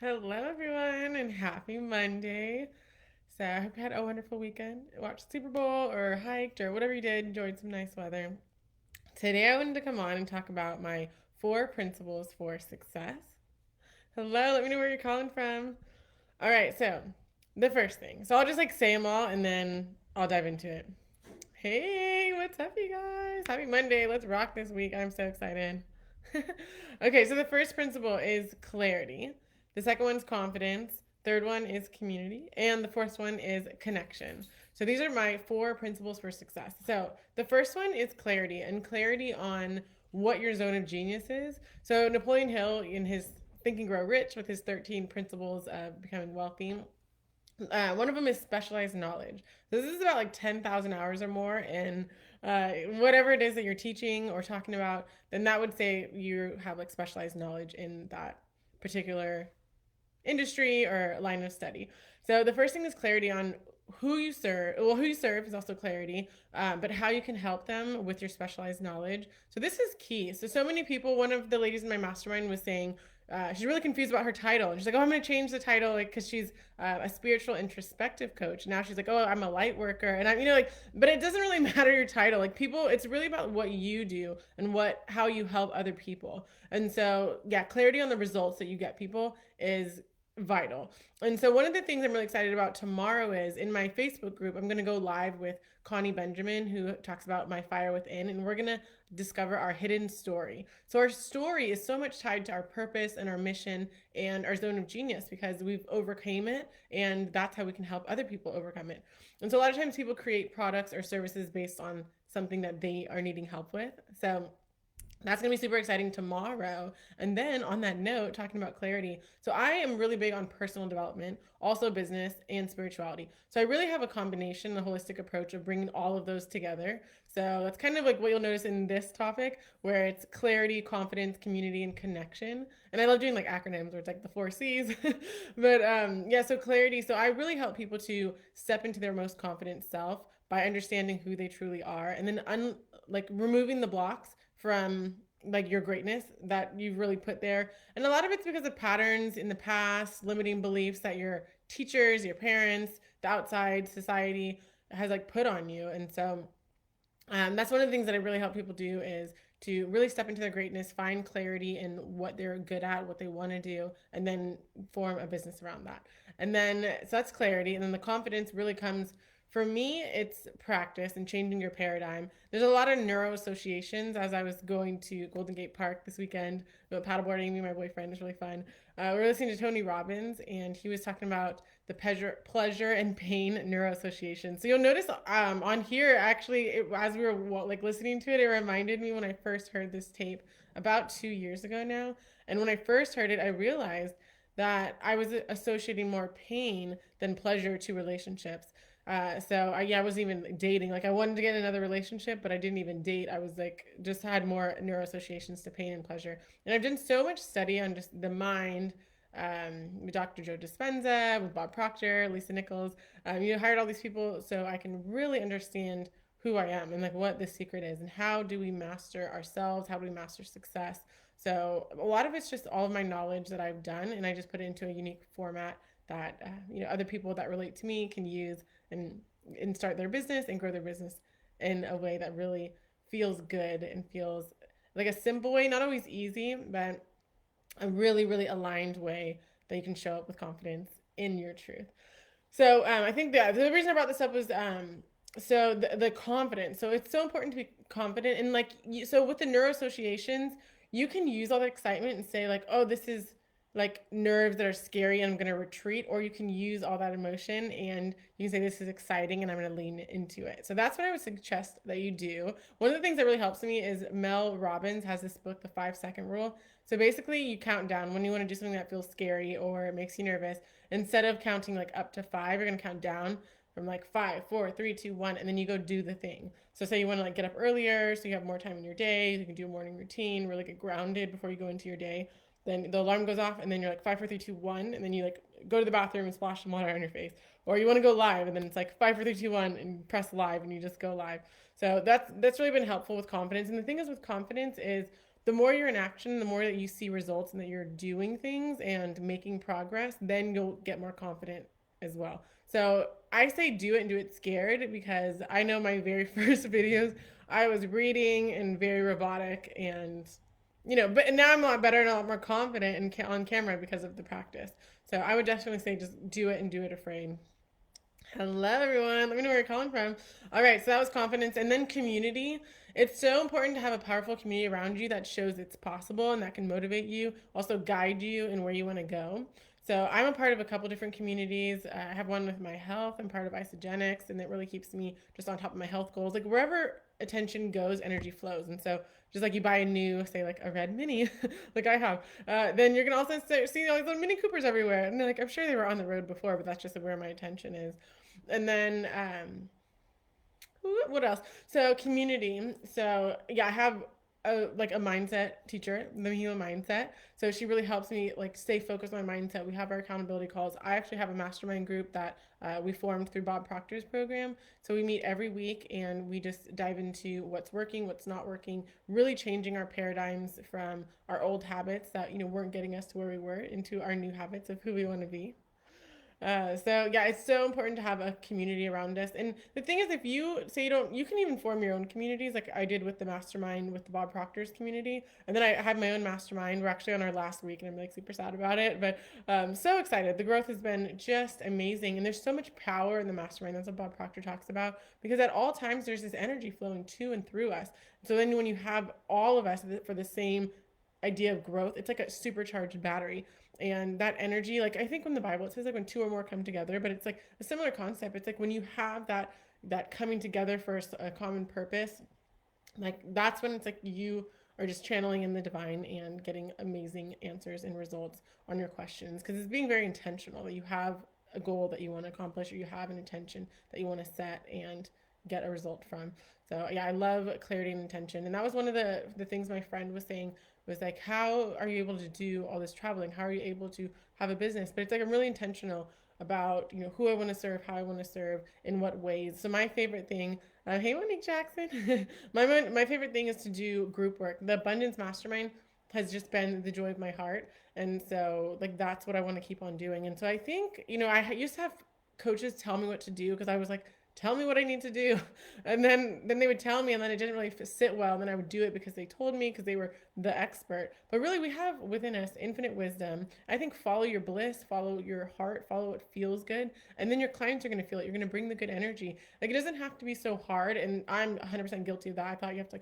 Hello, everyone, and happy Monday. So, I hope you had a wonderful weekend. Watched Super Bowl or hiked or whatever you did, enjoyed some nice weather. Today, I wanted to come on and talk about my four principles for success. Hello, let me know where you're calling from. All right, so the first thing. So, I'll just like say them all and then I'll dive into it. Hey, what's up, you guys? Happy Monday. Let's rock this week. I'm so excited. Okay, so the first principle is clarity. The second one's confidence. Third one is community. And the fourth one is connection. So these are my four principles for success. So the first one is clarity, and clarity on what your zone of genius is. So Napoleon Hill, in his Think and Grow Rich, with his 13 principles of becoming wealthy, one of them is specialized knowledge. So this is about like 10,000 hours or more in whatever it is that you're teaching or talking about, then that would say you have like specialized knowledge in that particular industry or line of study. So the first thing is clarity on who you serve. Well, who you serve is also clarity, but how you can help them with your specialized knowledge. So this is key. So many people. One of the ladies in my mastermind was saying she's really confused about her title. And she's like, "Oh, I'm going to change the title, like, because she's a spiritual introspective coach." Now she's like, "Oh, I'm a light worker," and I'm, like, but it doesn't really matter your title. Like, people, it's really about what you do and how you help other people. And so, yeah, clarity on the results that you get people is vital. And so one of the things I'm really excited about tomorrow is in my Facebook group, I'm going to go live with Connie Benjamin, who talks about my fire within, and we're going to discover our hidden story. So our story is so much tied to our purpose and our mission and our zone of genius because we've overcame it, and that's how we can help other people overcome it. And so a lot of times people create products or services based on something that they are needing help with. So that's going to be super exciting tomorrow. And then on that note, talking about clarity. So I am really big on personal development, also business and spirituality. So I really have a combination, a holistic approach of bringing all of those together. So that's kind of like what you'll notice in this topic, where it's clarity, confidence, community, and connection. And I love doing like acronyms where it's like the four C's. But yeah, so clarity. So I really help people to step into their most confident self by understanding who they truly are and then like removing the blocks from like your greatness that you've really put there. And a lot of it's because of patterns in the past, limiting beliefs that your teachers, your parents, the outside society has like put on you. And so that's one of the things that I really help people do is to really step into their greatness, find clarity in what they're good at, what they want to do, and then form a business around that. And then, so that's clarity. And then the confidence really comes, for me, it's practice and changing your paradigm. There's a lot of neuro associations. As I was going to Golden Gate Park this weekend, we went paddleboarding, me and my boyfriend. It was really fun. We were listening to Tony Robbins, and he was talking about the pleasure and pain neuroassociation. So you'll notice on here, actually, as we were like listening to it, it reminded me when I first heard this tape about 2 years ago now. And when I first heard it, I realized that I was associating more pain than pleasure to relationships. Yeah, I wasn't even dating. Like I wanted to get in another relationship, but I didn't even date. I was like just had more neuroassociations to pain and pleasure. And I've done so much study on just the mind, with Dr. Joe Dispenza, with Bob Proctor, Lisa Nichols. Hired all these people so I can really understand who I am and like what the secret is and how do we master ourselves, how do we master success. So a lot of it's just all of my knowledge that I've done, and I just put it into a unique format that other people that relate to me can use and start their business and grow their business in a way that really feels good and feels like a simple way, not always easy, but a really, really aligned way that you can show up with confidence in your truth. So I think the reason I brought this up was so the confidence. So it's so important to be confident and like so with the neuro associations, you can use all the excitement and say like, oh, this is like nerves that are scary and I'm gonna retreat, or you can use all that emotion and you can say this is exciting and I'm gonna lean into it. So that's what I would suggest that you do. One of the things that really helps me is Mel Robbins has this book, The 5 Second Rule. So basically, you count down when you want to do something that feels scary or makes you nervous. Instead of counting like up to five, you're gonna count down from like five, four, three, two, one, and then you go do the thing. So say you want to like get up earlier, so you have more time in your day. You can do a morning routine, really get grounded before you go into your day. Then the alarm goes off, and then you're like five, four, three, two, one, and then you like go to the bathroom and splash some water on your face. Or you want to go live, and then it's like five, four, three, two, one, and you press live, and you just go live. So that's really been helpful with confidence. And the thing is with confidence is the more you're in action, the more that you see results and that you're doing things and making progress, then you'll get more confident as well. So I say do it and do it scared, because I know my very first videos, I was reading and very robotic, and but now I'm a lot better and a lot more confident on camera because of the practice. So I would definitely say just do it and do it afraid. Hello, everyone. Let me know where you're calling from. All right, so that was confidence. And then community. It's so important to have a powerful community around you that shows it's possible and that can motivate you, also guide you in where you want to go. So I'm a part of a couple different communities. I have one with my health. I'm part of Isogenics, and it really keeps me just on top of my health goals. Like wherever attention goes, energy flows. And so just like you buy a new, say like a red Mini, like I have, then you're gonna also see all these little Mini Coopers everywhere. And like I'm sure they were on the road before, but that's just where my attention is. And then what else? So community. So yeah, I have a mindset teacher, the human mindset. So she really helps me like stay focused on my mindset. We have our accountability calls. I actually have a mastermind group that we formed through Bob Proctor's program. So we meet every week and we just dive into what's working, what's not working, really changing our paradigms from our old habits that weren't getting us to where we were into our new habits of who we want to be. So yeah, it's so important to have a community around us. And the thing is, if you say you don't, you can even form your own communities, like I did with the mastermind with the Bob Proctor's community. And then I had my own mastermind. We're actually on our last week, and I'm like super sad about it, but so excited. The growth has been just amazing, and there's so much power in the mastermind. That's what Bob Proctor talks about, because at all times there's this energy flowing to and through us. So then when you have all of us for the same idea of growth, it's like a supercharged battery. And that energy, like I think when the Bible, it says like when two or more come together, but it's like a similar concept. It's like when you have that coming together for a common purpose, like that's when it's like you are just channeling in the divine and getting amazing answers and results on your questions, because it's being very intentional, that you have a goal that you want to accomplish, or you have an intention that you want to set and get a result from. So yeah, I love clarity and intention. And that was one of the things my friend was saying, was like, how are you able to do all this traveling? How are you able to have a business? But it's like I'm really intentional about who I want to serve, how I want to serve, in what ways. So my favorite thing, hey Monique Jackson, my favorite thing is to do group work. The Abundance Mastermind has just been the joy of my heart, and so like that's what I want to keep on doing. And so I think I used to have coaches tell me what to do, because I was like, tell me what I need to do. And then they would tell me, and then it didn't really sit well. And then I would do it because they told me, because they were the expert. But really, we have within us infinite wisdom. I think follow your bliss, follow your heart, follow what feels good. And then your clients are going to feel it. You're going to bring the good energy. Like it doesn't have to be so hard. And I'm 100% guilty of that. I thought you have to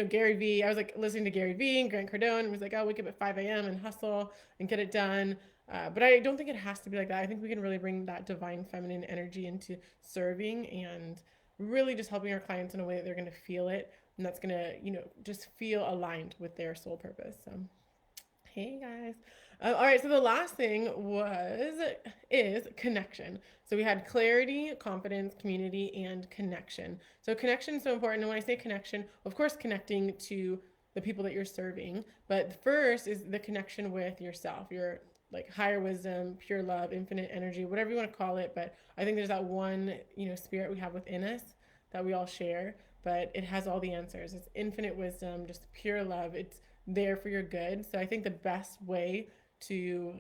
Gary Vee. I was like listening to Gary Vee and Grant Cardone, and was like, oh, wake up at 5 a.m. and hustle and get it done. But I don't think it has to be like that. I think we can really bring that divine feminine energy into serving and really just helping our clients in a way that they're going to feel it, and that's going to, just feel aligned with their soul purpose. So, hey guys. All right, so the last thing is connection. So we had clarity, confidence, community, and connection. So connection is so important. And when I say connection, of course, connecting to the people that you're serving, but first is the connection with yourself, your like higher wisdom, pure love, infinite energy, whatever you want to call it. But I think there's that one, spirit we have within us that we all share, but it has all the answers. It's infinite wisdom, just pure love. It's there for your good. So I think the best way to,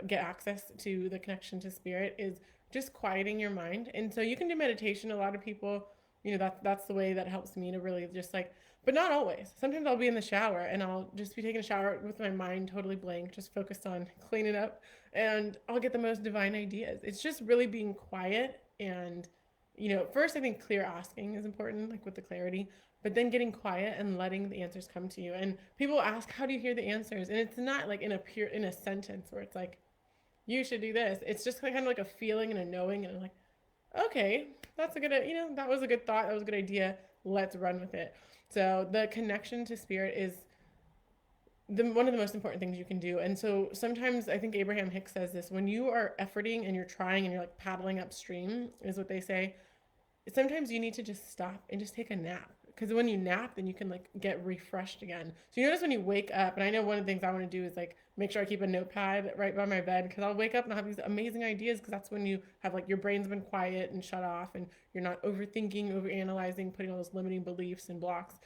get access to the connection to spirit is just quieting your mind. And so you can do meditation. A lot of people, that's the way that helps me to really just like, but not always. Sometimes I'll be in the shower and I'll just be taking a shower with my mind totally blank, just focused on cleaning up, and I'll get the most divine ideas. It's just really being quiet. And, first I think clear asking is important, like with the clarity, but then getting quiet and letting the answers come to you. And people ask, how do you hear the answers? And it's not like in a sentence where it's like, you should do this. It's just kind of like a feeling and a knowing, and I'm like, okay, that's a good, that was a good thought. That was a good idea. Let's run with it. So the connection to spirit is one of the most important things you can do. And so sometimes I think Abraham Hicks says this, when you are efforting and you're trying and you're like paddling upstream, is what they say. Sometimes you need to just stop and just take a nap, because when you nap, then you can like get refreshed again. So you notice when you wake up, and I know one of the things I want to do is like make sure I keep a notepad right by my bed, because I'll wake up and I'll have these amazing ideas, because that's when you have like your brain's been quiet and shut off, and you're not overthinking, overanalyzing, putting all those limiting beliefs and blocks.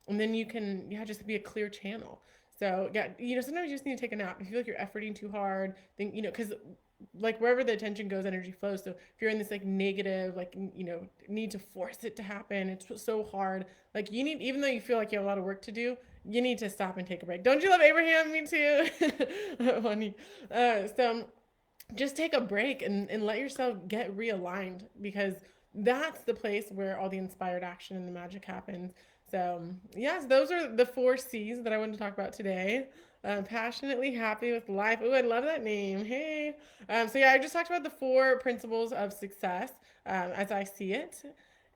and then you can, yeah, just be a clear channel. So yeah, sometimes you just need to take a nap. If you feel like you're efforting too hard, then because like wherever the attention goes, energy flows. So if you're in this like negative, like need to force it to happen, it's so hard. Like you need, even though you feel like you have a lot of work to do, you need to stop and take a break. Don't you love Abraham? Me too. Funny. So just take a break and let yourself get realigned, because that's the place where all the inspired action and the magic happens. So, yes, those are the 4 C's that I wanted to talk about today. Passionately happy with life. Oh, I love that name. Hey. So, yeah, I just talked about the 4 principles of success as I see it.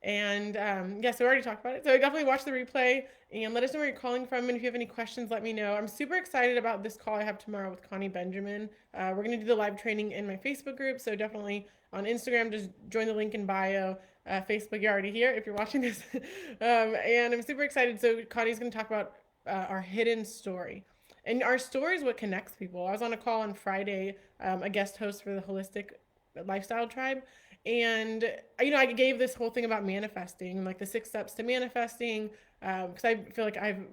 And yeah, so we already talked about it. So definitely watch the replay and let us know where you're calling from. And if you have any questions, let me know. I'm super excited about this call I have tomorrow with Connie Benjamin. We're going to do the live training in my Facebook group. So definitely on Instagram, just join the link in bio. Facebook, you're already here if you're watching this. And I'm super excited. So Connie's going to talk about our hidden story. And our story is what connects people. I was on a call on Friday, a guest host for the Holistic Lifestyle Tribe, and I gave this whole thing about manifesting, like the 6 steps to manifesting, because I feel like I've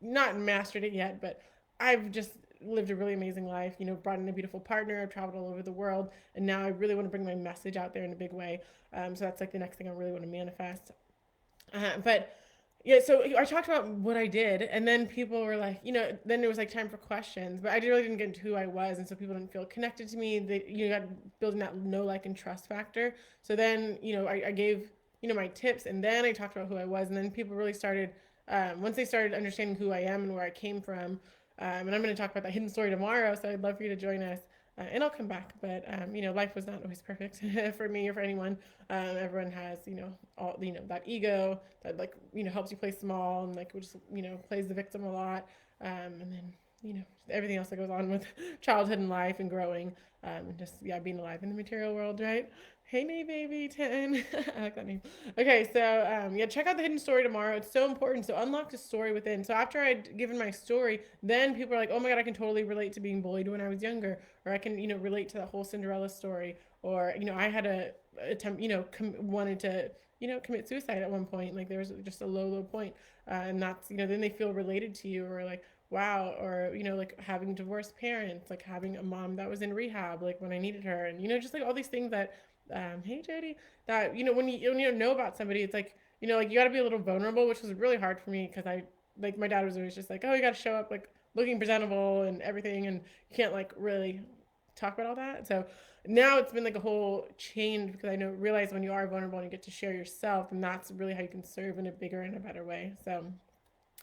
not mastered it yet, but I've just lived a really amazing life, brought in a beautiful partner, I've traveled all over the world, and now I really want to bring my message out there in a big way. So that's like the next thing I really want to manifest. But yeah, so I talked about what I did, and then people were like, then it was like time for questions, but I really didn't get into who I was, and so people didn't feel connected to me. They, got building that know, like, and trust factor. So then, I gave, my tips, and then I talked about who I was, and then people really started, once they started understanding who I am and where I came from, and I'm going to talk about that hidden story tomorrow, so I'd love for you to join us. And I'll come back, but life was not always perfect for me or for anyone. Everyone has, all that ego that like helps you play small and like just plays the victim a lot, and then everything else that goes on with childhood and life and growing, and just being alive in the material world, right? Hey, Nay Baby 10. I like that name. Okay, so check out the hidden story tomorrow. It's so important. So unlock the story within. So after I'd given my story, then people are like, oh my God, I can totally relate to being bullied when I was younger, or I can, relate to that whole Cinderella story, or, I had a attempt, wanted to, commit suicide at one point. Like there was just a low point. And that's, then they feel related to you, or like, wow, or, like having divorced parents, like having a mom that was in rehab, like when I needed her, and, just like all these things that, hey Jody, that, when you know about somebody, it's like, like you got to be a little vulnerable, which was really hard for me because like my dad was always just like, oh, you got to show up like looking presentable and everything, and you can't like really talk about all that. So now it's been like a whole change, because I realize when you are vulnerable and you get to share yourself, and that's really how you can serve in a bigger and a better way. So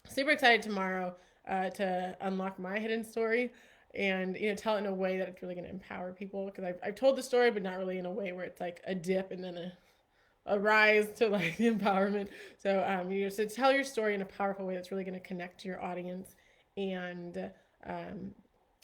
super excited tomorrow to unlock my hidden story, and tell it in a way that it's really going to empower people, because I've told the story but not really in a way where it's like a dip and then a rise to like the empowerment. So so tell your story in a powerful way that's really going to connect to your audience, and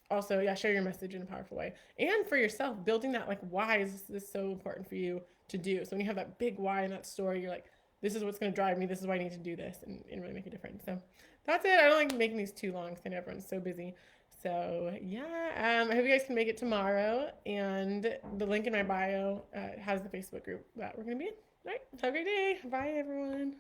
also share your message in a powerful way, and for yourself, building that like why is this so important for you to do. So when you have that big why in that story, you're like, this is what's going to drive me, this is why I need to do this, and really make a difference. So that's it. I don't like making these too long because I know everyone's so busy. So yeah, I hope you guys can make it tomorrow, and the link in my bio has the Facebook group that we're going to be in. All right, have a great day. Bye everyone.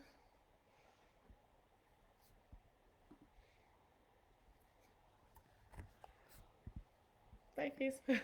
Bye Facebook.